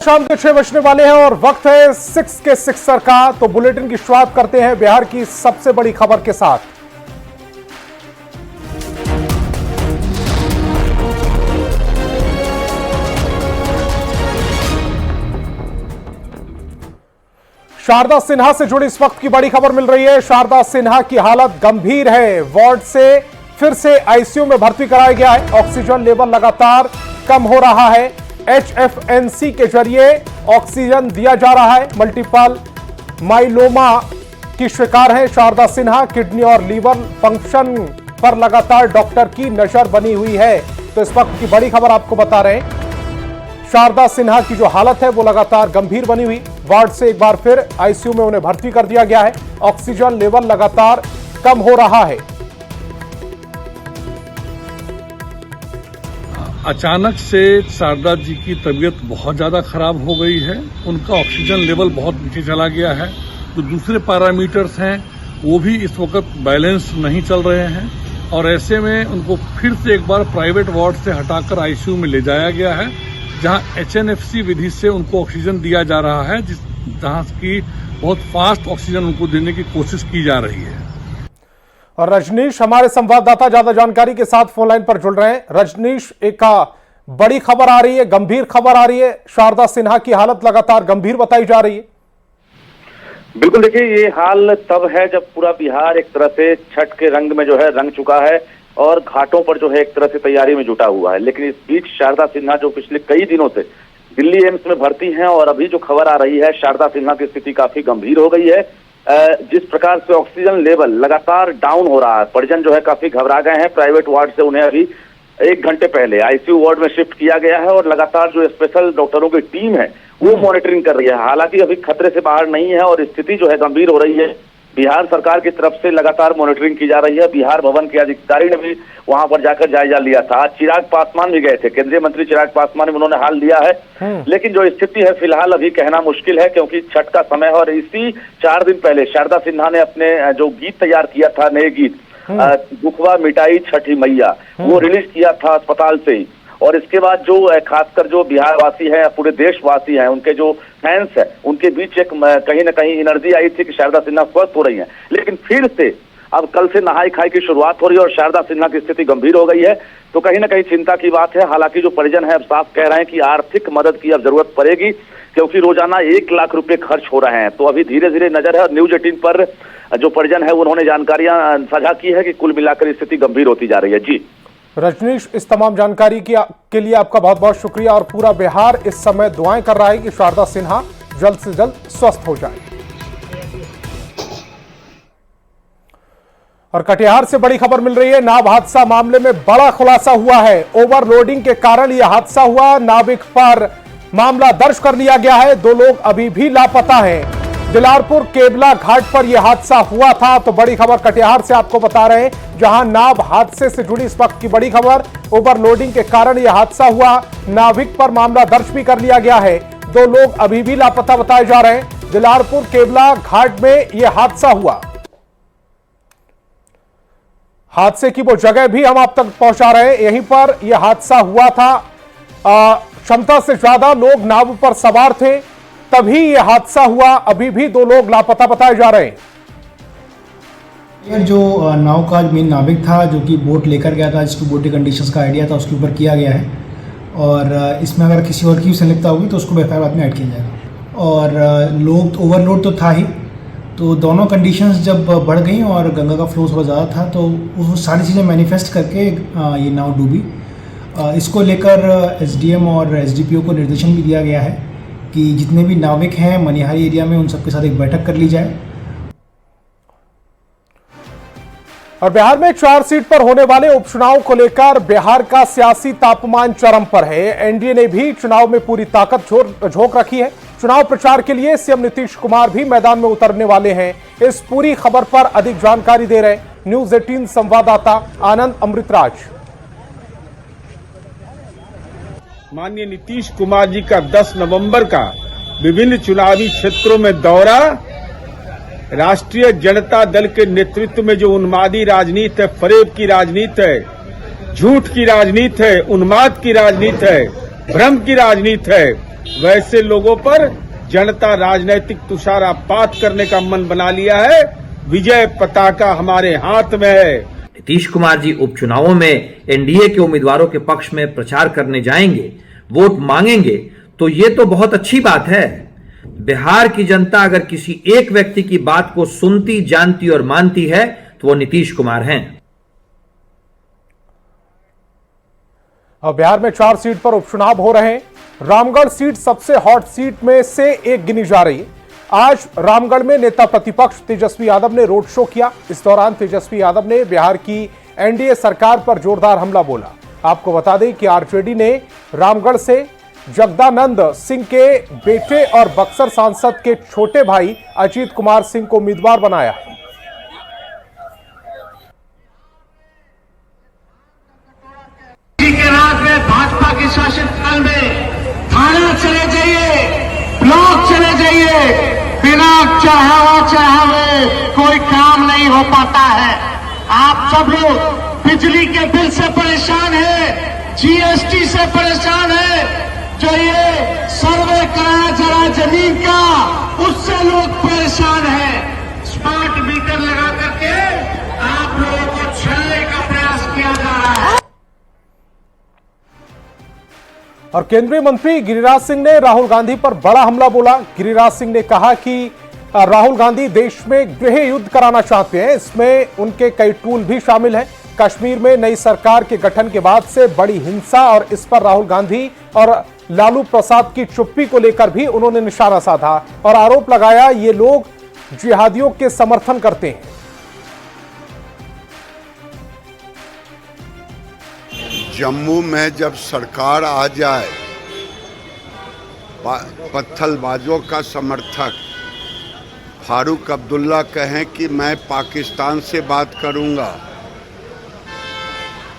शाम के 6 बजने वाले हैं और वक्त है 6 के सिक्सर का। तो बुलेटिन की शुरुआत करते हैं बिहार की सबसे बड़ी खबर के साथ। शारदा सिन्हा से जुड़ी इस वक्त की बड़ी खबर मिल रही है। शारदा सिन्हा की हालत गंभीर है। वार्ड से फिर से आईसीयू में भर्ती कराया गया है। ऑक्सीजन लेवल लगातार कम हो रहा है। HFNC के जरिए ऑक्सीजन दिया जा रहा है। मल्टीपल माइलोमा की शिकार है शारदा सिन्हा। किडनी और लीवर फंक्शन पर लगातार डॉक्टर की नजर बनी हुई है। तो इस वक्त की बड़ी खबर आपको बता रहे हैं, शारदा सिन्हा की जो हालत है वो लगातार गंभीर बनी हुई। वार्ड से एक बार फिर आईसीयू में उन्हें भर्ती कर दिया गया है। ऑक्सीजन लेवल लगातार कम हो रहा है। अचानक से शारदा जी की तबीयत बहुत ज्यादा खराब हो गई है। उनका ऑक्सीजन लेवल बहुत नीचे चला गया है। जो दूसरे पैरामीटर्स हैं वो भी इस वक्त बैलेंस नहीं चल रहे हैं और ऐसे में उनको फिर से एक बार प्राइवेट वार्ड से हटाकर आईसीयू में ले जाया गया है, जहां HNFC विधि से उनको ऑक्सीजन दिया जा रहा है, जहां की बहुत फास्ट ऑक्सीजन उनको देने की कोशिश की जा रही है। और रजनीश हमारे संवाददाता ज्यादा जानकारी के साथ फोन लाइन पर जुड़ रहे हैं। रजनीश, एक बड़ी खबर आ रही है, गंभीर खबर आ रही है। शारदा सिन्हा की हालत लगातार गंभीर बताई जा रही है। बिल्कुल, देखिए ये हाल तब है जब पूरा बिहार एक तरह से छठ के रंग में जो है रंग चुका है और घाटों पर जो है एक तरह से तैयारी में जुटा हुआ है। लेकिन इस बीच शारदा सिन्हा जो पिछले कई दिनों से दिल्ली एम्स में भर्ती हैं और अभी जो खबर आ रही है शारदा सिन्हा की स्थिति काफी गंभीर हो गई है। जिस प्रकार से ऑक्सीजन लेवल लगातार डाउन हो रहा है, परिजन जो है काफी घबरा गए हैं। प्राइवेट वार्ड से उन्हें अभी 1 घंटे पहले आईसीयू वार्ड में शिफ्ट किया गया है और लगातार जो स्पेशल डॉक्टरों की टीम है वो मॉनिटरिंग कर रही है। हालांकि अभी खतरे से बाहर नहीं है और स्थिति जो है गंभीर हो रही है। बिहार सरकार की तरफ से लगातार मॉनिटरिंग की जा रही है। बिहार भवन के अधिकारी ने भी वहां पर जाकर जायजा लिया था। चिराग पासवान भी गए थे, केंद्रीय मंत्री चिराग पासवान, उन्होंने हाल लिया है। लेकिन जो स्थिति है फिलहाल अभी कहना मुश्किल है, क्योंकि छठ का समय है और इसी 4 दिन पहले शारदा सिन्हा ने अपने जो गीत तैयार किया था, नए गीत दुखवा मिटाई छठी मैया, वो रिलीज किया था अस्पताल से ही। और इसके बाद जो खासकर जो बिहार वासी है, पूरे देशवासी हैं, उनके जो फैंस है, उनके बीच एक कहीं ना कहीं एनर्जी आई थी कि शारदा सिन्हा स्वस्थ हो रही हैं। लेकिन फिर से अब कल से नहाई खाई की शुरुआत हो रही है और शारदा सिन्हा की स्थिति गंभीर हो गई है। तो कहीं ना कहीं चिंता की बात है। हालांकि जो परिजन है अब साफ कह रहे हैं कि आर्थिक मदद की अब जरूरत पड़ेगी, क्योंकि रोजाना 1 लाख रुपए खर्च हो रहे हैं। तो अभी धीरे धीरे नजर है और न्यूज 18 पर जो परिजन है उन्होंने जानकारियां साझा की है कि कुल मिलाकर स्थिति गंभीर होती जा रही है। जी रजनीश, इस तमाम जानकारी के लिए आपका बहुत बहुत शुक्रिया। और पूरा बिहार इस समय दुआएं कर रहा है कि शारदा सिन्हा जल्द से जल्द स्वस्थ हो जाए। और कटिहार से बड़ी खबर मिल रही है। नाव हादसा मामले में बड़ा खुलासा हुआ है। ओवरलोडिंग के कारण यह हादसा हुआ। नाविक पर मामला दर्ज कर लिया गया है। 2 लोग अभी भी लापता हैं। दिलारपुर केबला घाट पर यह हादसा हुआ था। तो बड़ी खबर कटिहार से आपको बता रहे हैं, जहां नाव हादसे से जुड़ी इस वक्त की बड़ी खबर। ओवरलोडिंग के कारण यह हादसा हुआ। नाविक पर मामला दर्ज भी कर लिया गया है। 2 लोग अभी भी लापता बताए जा रहे हैं। दिलारपुर केबला घाट में यह हादसा हुआ। हादसे की वो जगह भी हम आप तक पहुंचा रहे हैं। यहीं पर यह हादसा हुआ था। क्षमता से ज्यादा लोग नाव पर सवार थे, तभी यह हादसा हुआ। अभी भी 2 लोग लापता बताए जा रहे हैं। यह जो नाव का मेन नाविक था, जो कि बोट लेकर गया था, जिसको बोट कंडीशंस का आइडिया था, उसके ऊपर किया गया है। और इसमें अगर किसी और की संलिप्तता होगी तो उसको एफआईआर बाद में ऐड किया जाएगा। और लोग ओवरलोड तो था ही, तो दोनों कंडीशंस जब बढ़ गई और गंगा का फ्लो थोड़ा ज़्यादा था, तो वो सारी चीज़ें मैनिफेस्ट करके ये नाव डूबी। इसको लेकर SDM और SDPO को निर्देशन भी दिया गया है कि जितने भी नाविक हैं मनिहारी एरिया में, उन सबके साथ एक बैठक कर ली जाए। और बिहार में 4 सीट पर होने वाले उपचुनाव को लेकर बिहार का सियासी तापमान चरम पर है। एनडीए ने भी चुनाव में पूरी ताकत झोंक रखी है। चुनाव प्रचार के लिए सीएम नीतीश कुमार भी मैदान में उतरने वाले हैं। इस पूरी खबर पर अधिक जानकारी दे रहे न्यूज 18 संवाददाता आनंद अमृतराज। माननीय नीतीश कुमार जी का 10 नवंबर का विभिन्न चुनावी क्षेत्रों में दौरा, राष्ट्रीय जनता दल के नेतृत्व में जो उन्मादी राजनीति है, फरेब की राजनीति है, झूठ की राजनीति है, उन्माद की राजनीति है, भ्रम की राजनीति है, वैसे लोगों पर जनता राजनीतिक तुषारपात करने का मन बना लिया है। विजय पताका हमारे हाथ में है। नीतीश कुमार जी उपचुनावों में एनडीए के उम्मीदवारों के पक्ष में प्रचार करने जाएंगे, वोट मांगेंगे, तो ये तो बहुत अच्छी बात है। बिहार की जनता अगर किसी एक व्यक्ति की बात को सुनती, जानती और मानती है तो वो नीतीश कुमार हैं। अब बिहार में 4 सीट पर उपचुनाव हो रहे हैं। रामगढ़ सीट सबसे हॉट सीट में से एक गिनी जा रही है। आज रामगढ़ में नेता प्रतिपक्ष तेजस्वी यादव ने रोड शो किया। इस दौरान तेजस्वी यादव ने बिहार की एनडीए सरकार पर जोरदार हमला बोला। आपको बता दें कि आरजेडी ने रामगढ़ से जगदानंद सिंह के बेटे और बक्सर सांसद के छोटे भाई अजीत कुमार सिंह को उम्मीदवार बनाया। के राज में, भाजपा के शासन काल में थाना चले जाइए, ब्लॉक चले जाइए, बिना चाहे कोई काम नहीं हो पाता है। आप सब लोग बिजली के बिल से परेशान हैं, जीएसटी से परेशान हैं, जो ये सर्वे कराया जरा जमीन का, उससे लोग परेशान हैं। स्मार्ट मीटर लगा करके आप लोगों को छलने का प्रयास किया जा रहा है। और केंद्रीय मंत्री गिरिराज सिंह ने राहुल गांधी पर बड़ा हमला बोला। गिरिराज सिंह ने कहा कि राहुल गांधी देश में गृह युद्ध कराना चाहते हैं। इसमें उनके कई टूल भी शामिल हैं। कश्मीर में नई सरकार के गठन के बाद से बड़ी हिंसा और इस पर राहुल गांधी और लालू प्रसाद की चुप्पी को लेकर भी उन्होंने निशाना साधा और आरोप लगाया ये लोग जिहादियों के समर्थन करते हैं। जम्मू में जब सरकार आ जाए, पत्थलबाजों का समर्थक फारूक अब्दुल्ला कहें कि मैं पाकिस्तान से बात करूंगा,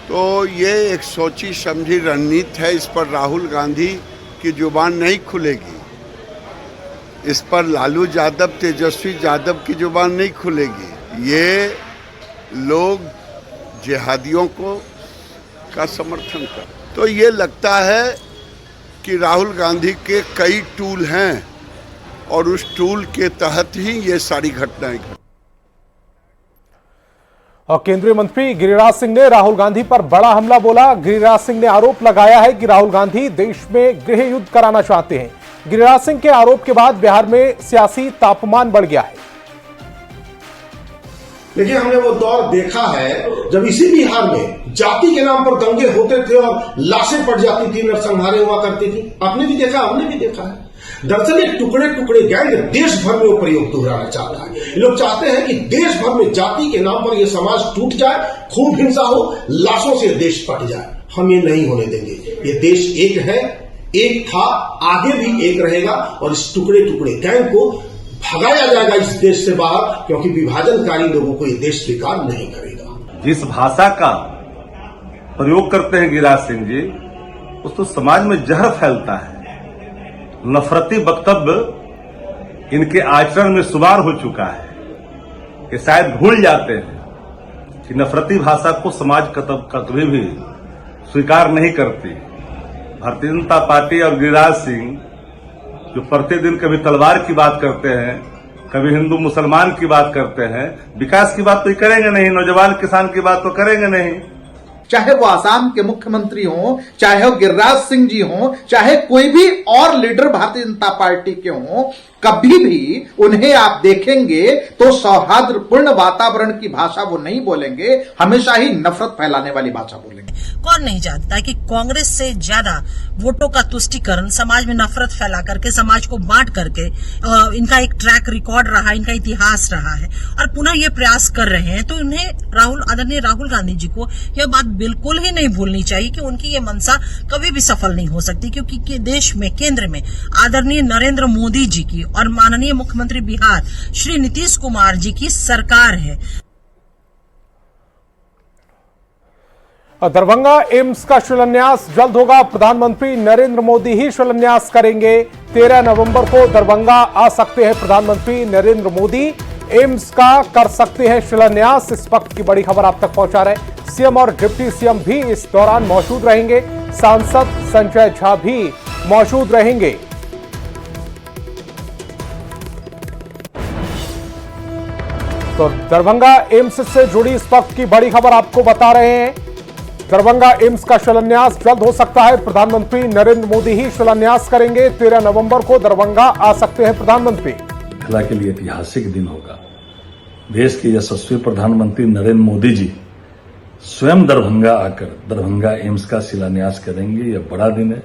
तो ये एक सोची समझी रणनीति है। इस पर राहुल गांधी की जुबान नहीं खुलेगी, इस पर लालू यादव, तेजस्वी यादव की जुबान नहीं खुलेगी। ये लोग जिहादियों का समर्थन कर, तो ये लगता है कि राहुल गांधी के कई टूल हैं और उस टूल के तहत ही ये सारी घटनाएं घटी। और केंद्रीय मंत्री गिरिराज सिंह ने राहुल गांधी पर बड़ा हमला बोला। गिरिराज सिंह ने आरोप लगाया है कि राहुल गांधी देश में गृह युद्ध कराना चाहते हैं। गिरिराज सिंह के आरोप के बाद बिहार में सियासी तापमान बढ़ गया है। देखिए, हमने वो दौर देखा है जब इसी बिहार में जाति के नाम पर दंगे होते थे और लाशें पड़ जाती थी, नरसंहारें हुआ करती थी। आपने भी देखा, हमने भी देखा है। दरअसल ये टुकड़े टुकड़े गैंग देश भर में वो प्रयोग दोहराना चाहता है। लोग चाहते हैं कि देश भर में जाति के नाम पर ये समाज टूट जाए, खूब हिंसा हो, लाशों से देश पट जाए। हम ये नहीं होने देंगे। ये देश एक है, एक था, आगे भी एक रहेगा और इस टुकड़े टुकड़े गैंग को भगाया जाएगा इस देश से बाहर, क्योंकि विभाजनकारी लोगों को ये देश स्वीकार नहीं करेगा। जिस भाषा का प्रयोग करते हैं गिरिराज सिंह जी, उस तो समाज में जहर फैलता है। नफरती वक्तव्य इनके आचरण में शुमार हो चुका है कि शायद भूल जाते हैं कि नफरती भाषा को समाज कभी भी स्वीकार नहीं करती। भारतीय जनता पार्टी और गिरिराज सिंह जो प्रतिदिन कभी तलवार की बात करते हैं, कभी हिंदू मुसलमान की बात करते हैं, विकास की बात तो करेंगे नहीं, नौजवान किसान की बात तो करेंगे नहीं। चाहे वो आसाम के मुख्यमंत्री हों, चाहे वो गिरिराज सिंह जी हों, चाहे कोई भी और लीडर भारतीय जनता पार्टी के हों, कभी भी उन्हें आप देखेंगे तो सौहार्दपूर्ण वातावरण की भाषा वो नहीं बोलेंगे, हमेशा ही नफरत फैलाने वाली भाषा बोलेंगे। कौन नहीं जानता कि कांग्रेस से ज्यादा वोटों का तुष्टीकरण, समाज में नफरत फैला करके, समाज को बांट करके इनका एक ट्रैक रिकॉर्ड रहा, इनका इतिहास रहा है और पुनः ये प्रयास कर रहे हैं। तो उन्हें आदरणीय राहुल गांधी जी को यह बात बिल्कुल ही नहीं भूलनी चाहिए कि उनकी ये मंशा कभी भी सफल नहीं हो सकती, क्योंकि देश में, केंद्र में आदरणीय नरेंद्र मोदी जी की और माननीय मुख्यमंत्री बिहार श्री नीतीश कुमार जी की सरकार है। दरभंगा एम्स का शिलान्यास जल्द होगा। प्रधानमंत्री नरेंद्र मोदी ही शिलान्यास करेंगे। 13 नवंबर को दरभंगा आ सकते हैं प्रधानमंत्री नरेंद्र मोदी। एम्स का कर सकते हैं शिलान्यास। इस वक्त की बड़ी खबर आप तक पहुंचा रहे सीएम और डिप्टी सीएम भी इस दौरान मौजूद रहेंगे। सांसद संजय झा भी मौजूद रहेंगे। तो दरभंगा एम्स से जुड़ी इस वक्त की बड़ी खबर आपको बता रहे हैं। दरभंगा एम्स का शिलान्यास जल्द हो सकता है। प्रधानमंत्री नरेंद्र मोदी ही शिलान्यास करेंगे। 13 नवंबर को दरभंगा आ सकते हैं प्रधानमंत्री। मिथिला के लिए ऐतिहासिक दिन होगा। देश के यशस्वी प्रधानमंत्री नरेंद्र मोदी जी स्वयं दरभंगा आकर दरभंगा एम्स का शिलान्यास करेंगे। यह बड़ा दिन है।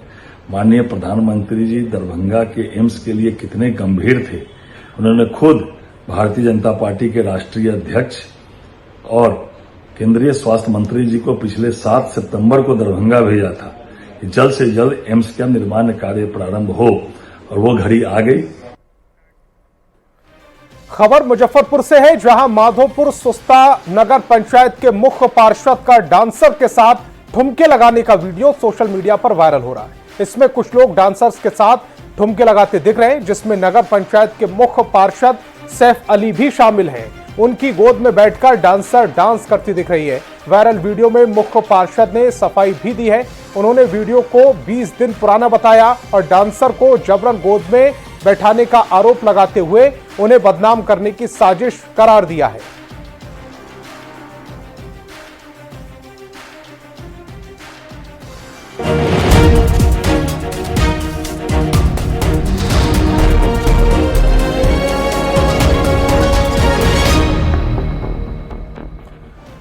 माननीय प्रधानमंत्री जी दरभंगा के एम्स के लिए कितने गंभीर थे। उन्होंने खुद भारतीय जनता पार्टी के राष्ट्रीय अध्यक्ष और केंद्रीय स्वास्थ्य मंत्री जी को पिछले 7 सितंबर को दरभंगा भेजा था कि जल्द से जल्द एम्स का निर्माण कार्य प्रारंभ हो, और वो घड़ी आ गई। खबर मुजफ्फरपुर से है, जहां माधोपुर सुस्ता नगर पंचायत के मुख्य पार्षद का डांसर के साथ ठुमके लगाने का वीडियो सोशल मीडिया पर वायरल हो रहा है। इसमें कुछ लोग डांसर्स के साथ ठुमके लगाते दिख रहे हैं, जिसमें नगर पंचायत के मुख्य पार्षद सैफ अली भी शामिल हैं। उनकी गोद में बैठकर डांसर डांस करती दिख रही है। वायरल वीडियो में मुख्य पार्षद ने सफाई भी दी है। उन्होंने वीडियो को 20 दिन पुराना बताया और डांसर को जबरन गोद में बैठाने का आरोप लगाते हुए उन्हें बदनाम करने की साजिश करार दिया है।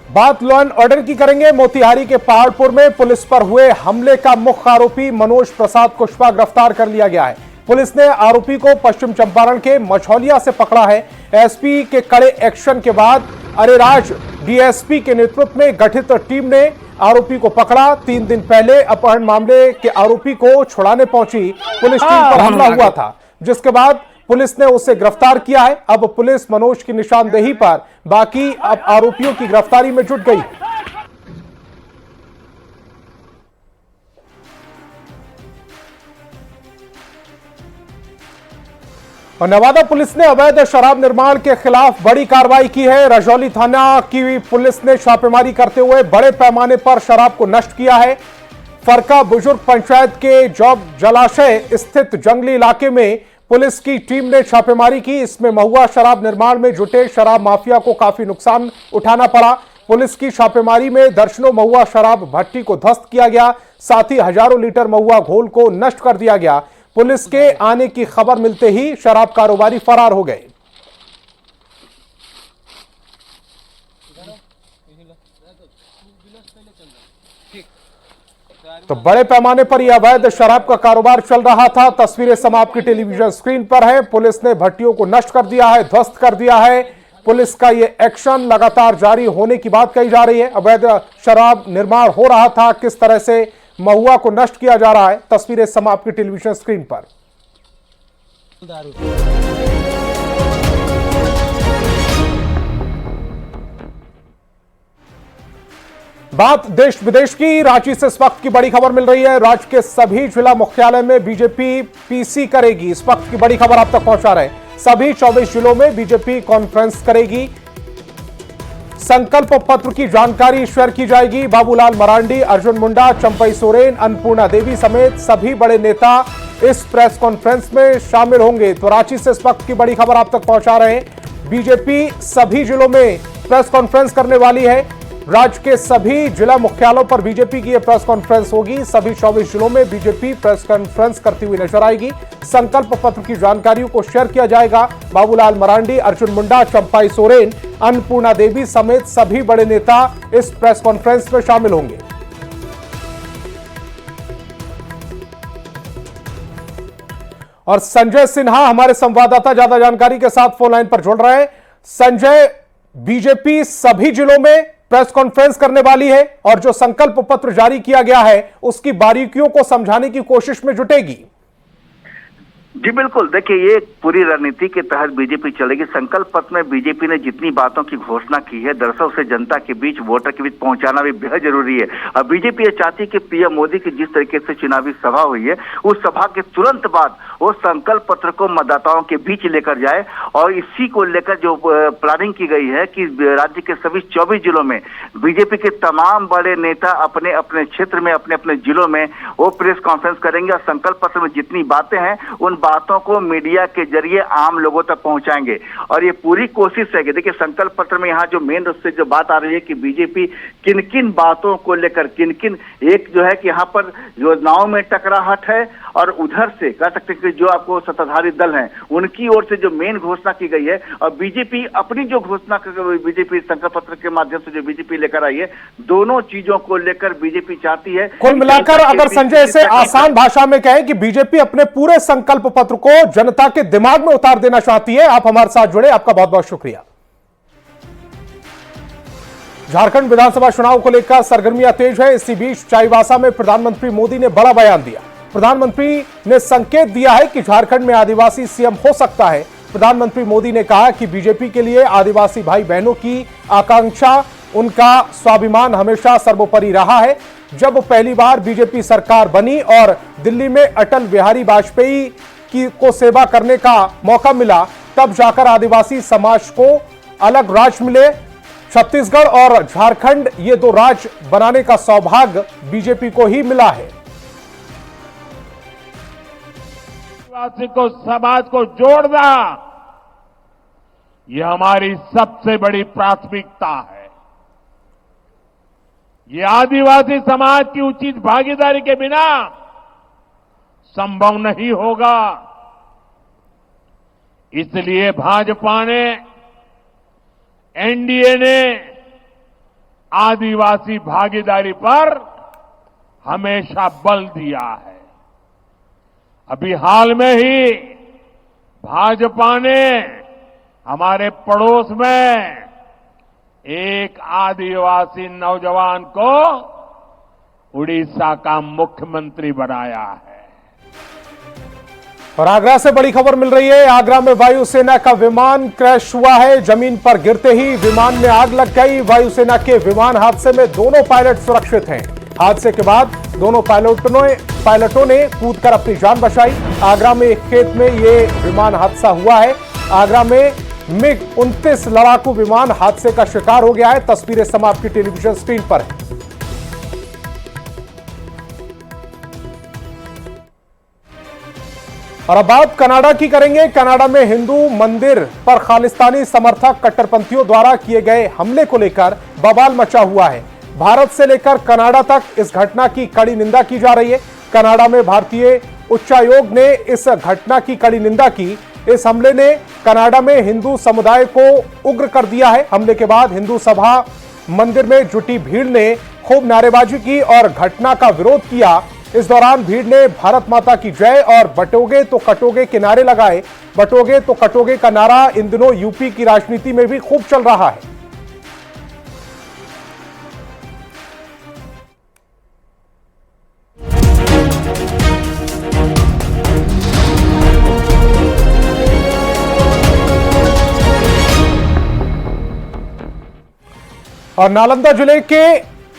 बात लॉ एंड ऑर्डर की करेंगे। मोतिहारी के पहाड़पुर में पुलिस पर हुए हमले का मुख्य आरोपी मनोज प्रसाद कुशवाहा गिरफ्तार कर लिया गया है। पुलिस ने आरोपी को पश्चिम चंपारण के मछौलिया से पकड़ा है। एसपी के कड़े एक्शन के बाद अरेराज डीएसपी के नेतृत्व में गठित टीम ने आरोपी को पकड़ा। 3 दिन पहले अपहरण मामले के आरोपी को छुड़ाने पहुंची पुलिस टीम पर हमला हुआ था, जिसके बाद पुलिस ने उसे गिरफ्तार किया है। अब पुलिस मनोज की निशानदेही पर बाकी अब आरोपियों की गिरफ्तारी में जुट गई। और नवादा पुलिस ने अवैध शराब निर्माण के खिलाफ बड़ी कार्रवाई की है। रजौली थाना की पुलिस ने छापेमारी करते हुए बड़े पैमाने पर शराब को नष्ट किया है। फरका बुजुर्ग पंचायत के जॉब जलाशय स्थित जंगली इलाके में पुलिस की टीम ने छापेमारी की। इसमें महुआ शराब निर्माण में जुटे शराब माफिया को काफी नुकसान उठाना पड़ा। पुलिस की छापेमारी में दर्जनों महुआ शराब भट्टी को ध्वस्त किया गया। साथ ही हजारों लीटर महुआ घोल को नष्ट कर दिया गया। पुलिस के आने की खबर मिलते ही शराब कारोबारी फरार हो गए। तो बड़े पैमाने पर यह अवैध शराब का कारोबार चल रहा था। तस्वीरें समा आपकी टेलीविजन स्क्रीन पर है। पुलिस ने भट्टियों को नष्ट कर दिया है, ध्वस्त कर दिया है। पुलिस का यह एक्शन लगातार जारी होने की बात कही जा रही है। अवैध शराब निर्माण हो रहा था, किस तरह से महुआ को नष्ट किया जा रहा है, तस्वीरें समा आपकी टेलीविजन स्क्रीन पर। बात देश विदेश की। रांची से इस वक्त की बड़ी खबर मिल रही है। राज्य के सभी जिला मुख्यालय में बीजेपी पीसी करेगी। इस वक्त की बड़ी खबर आप तक पहुंचा रहे हैं। सभी 24 जिलों में बीजेपी कॉन्फ्रेंस करेगी। संकल्प पत्र की जानकारी शेयर की जाएगी। बाबूलाल मरांडी, अर्जुन मुंडा, चंपई सोरेन, अन्नपूर्णा देवी समेत सभी बड़े नेता इस प्रेस कॉन्फ्रेंस में शामिल होंगे। तो रांची से इस वक्त की बड़ी खबर आप तक पहुंचा रहे हैं। बीजेपी सभी जिलों में प्रेस कॉन्फ्रेंस करने वाली है। राज्य के सभी जिला मुख्यालयों पर बीजेपी की यह प्रेस कॉन्फ्रेंस होगी। सभी 24 जिलों में बीजेपी प्रेस कॉन्फ्रेंस करती हुई नजर आएगी। संकल्प पत्र की जानकारियों को शेयर किया जाएगा। बाबूलाल मरांडी, अर्जुन मुंडा, चंपाई सोरेन, अन्नपूर्णा देवी समेत सभी बड़े नेता इस प्रेस कॉन्फ्रेंस में शामिल होंगे। और संजय सिन्हा हमारे संवाददाता ज्यादा जानकारी के साथ फोन लाइन पर जुड़ रहे हैं। संजय, बीजेपी सभी जिलों में प्रेस कॉन्फ्रेंस करने वाली है और जो संकल्प पत्र जारी किया गया है उसकी बारीकियों को समझाने की कोशिश में जुटेगी। जी बिल्कुल, देखिए ये पूरी रणनीति के तहत बीजेपी चलेगी। संकल्प पत्र में बीजेपी ने जितनी बातों की घोषणा की है, दरअसल उसे जनता के बीच, वोटर के बीच पहुंचाना भी बेहद जरूरी है। और बीजेपी ये चाहती है कि पीएम मोदी की जिस तरीके से चुनावी सभा हुई है, उस सभा के तुरंत बाद वो संकल्प पत्र को मतदाताओं के बीच लेकर जाए। और इसी को लेकर जो प्लानिंग की गई है कि राज्य के सभी 24 जिलों में बीजेपी के तमाम बड़े नेता अपने अपने क्षेत्र में, अपने अपने जिलों में वो प्रेस कॉन्फ्रेंस करेंगे और संकल्प पत्र में जितनी बातें हैं उन बातों को मीडिया के जरिए आम लोगों तक पहुंचाएंगे। और ये पूरी कोशिश है कि देखिए संकल्प पत्र में यहाँ जो मेन रूप से जो बात आ रही है कि बीजेपी किन किन बातों को लेकर किन किन, एक जो है कि यहाँ पर योजनाओं में टकराहट है और उधर से कह सकते हैं कि जो आपको सत्ताधारी दल हैं उनकी ओर से जो मेन घोषणा की गई है और बीजेपी अपनी जो घोषणा बीजेपी संकल्प पत्र के माध्यम से जो बीजेपी लेकर आई है, दोनों चीजों को लेकर बीजेपी चाहती है। कुल मिलाकर अगर संजय से आसान भाषा में कहें कि बीजेपी अपने पूरे संकल्प पत्र को जनता के दिमाग में उतार देना चाहती है। आप हमारे साथ जुड़े, आपका बहुत बहुत शुक्रिया। झारखंड विधानसभा चुनाव को लेकर सरगर्मियां तेज है। इसी बीच चाईबासा में प्रधानमंत्री मोदी ने बड़ा बयान दिया। प्रधानमंत्री ने संकेत दिया है कि झारखंड में आदिवासी सीएम हो सकता है। प्रधानमंत्री मोदी ने कहा कि बीजेपी के लिए आदिवासी भाई बहनों की आकांक्षा, उनका स्वाभिमान हमेशा सर्वोपरि रहा है। जब पहली बार बीजेपी सरकार बनी और दिल्ली में अटल बिहारी वाजपेयी को सेवा करने का मौका मिला, तब जाकर आदिवासी समाज को अलग राज्य मिले। छत्तीसगढ़ और झारखंड, ये दो राज्य बनाने का सौभाग्य बीजेपी को ही मिला है। आदिवासी को समाज को जोड़ना, यह हमारी सबसे बड़ी प्राथमिकता है। ये आदिवासी समाज की उचित भागीदारी के बिना संभव नहीं होगा। इसलिए भाजपा ने, एनडीए ने आदिवासी भागीदारी पर हमेशा बल दिया है। अभी हाल में ही भाजपा ने हमारे पड़ोस में एक आदिवासी नौजवान को उड़ीसा का मुख्यमंत्री बनाया है। और आगरा से बड़ी खबर मिल रही है। आगरा में वायुसेना का विमान क्रैश हुआ है। जमीन पर गिरते ही विमान में आग लग गई। वायुसेना के विमान हादसे में दोनों पायलट सुरक्षित हैं। हादसे के बाद दोनों पायलटों ने कूदकर अपनी जान बचाई। आगरा में एक खेत में ये विमान हादसा हुआ है। आगरा में MiG-29 लड़ाकू विमान हादसे का शिकार हो गया है। तस्वीरें समय आपकी टेलीविजन स्क्रीन पर है। और अब बात कनाडा की करेंगे। कनाडा में हिंदू मंदिर पर खालिस्तानी समर्थक कट्टरपंथियों द्वारा किए गए हमले को लेकर बवाल मचा हुआ है। भारत से लेकर कनाडा तक इस घटना की कड़ी निंदा की जा रही है। कनाडा में भारतीय उच्चायोग ने इस घटना की कड़ी निंदा की। इस हमले ने कनाडा में हिंदू समुदाय को उग्र कर दिया है। हमले के बाद हिंदू सभा मंदिर में जुटी भीड़ ने खूब नारेबाजी की और घटना का विरोध किया। इस दौरान भीड़ ने भारत माता की जय और बटोगे तो कटोगे के नारे लगाए। बटोगे तो कटोगे का नारा इन दिनों यूपी की राजनीति में भी खूब चल रहा है। और नालंदा जिले के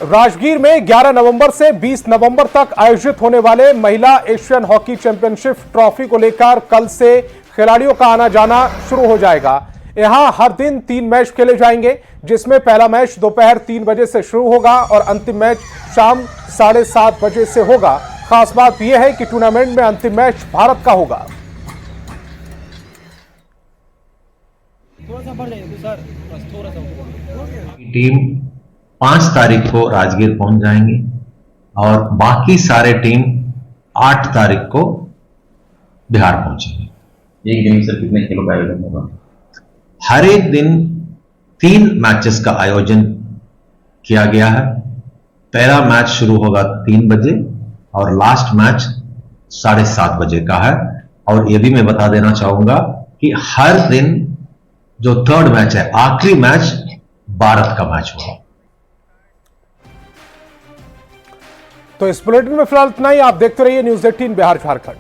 राजगीर में 11 नवंबर से 20 नवंबर तक आयोजित होने वाले महिला एशियन हॉकी चैंपियनशिप ट्रॉफी को लेकर कल से खिलाड़ियों का आना जाना शुरू हो जाएगा। यहां हर दिन 3 मैच खेले जाएंगे, जिसमें पहला मैच दोपहर 3 बजे से शुरू होगा और अंतिम मैच शाम 7:30 बजे से होगा। खास बात यह है कि टूर्नामेंट में अंतिम मैच भारत का होगा। टीम 5 तारीख को राजगीर पहुंच जाएंगे और बाकी सारे टीम 8 तारीख को बिहार पहुंचेंगे। एक दिन से कितने खेलों का आयोजन होगा? हर एक दिन 3 मैचेस का आयोजन किया गया है। पहला मैच शुरू होगा 3 बजे और लास्ट मैच 7:30 बजे का है। और यह भी मैं बता देना चाहूंगा कि हर दिन जो 3rd मैच है, आखिरी मैच भारत का मैच होगा। तो इस बुलेटिन में फिलहाल इतना ही। आप देखते रहिए न्यूज़ 18 बिहार झारखंड।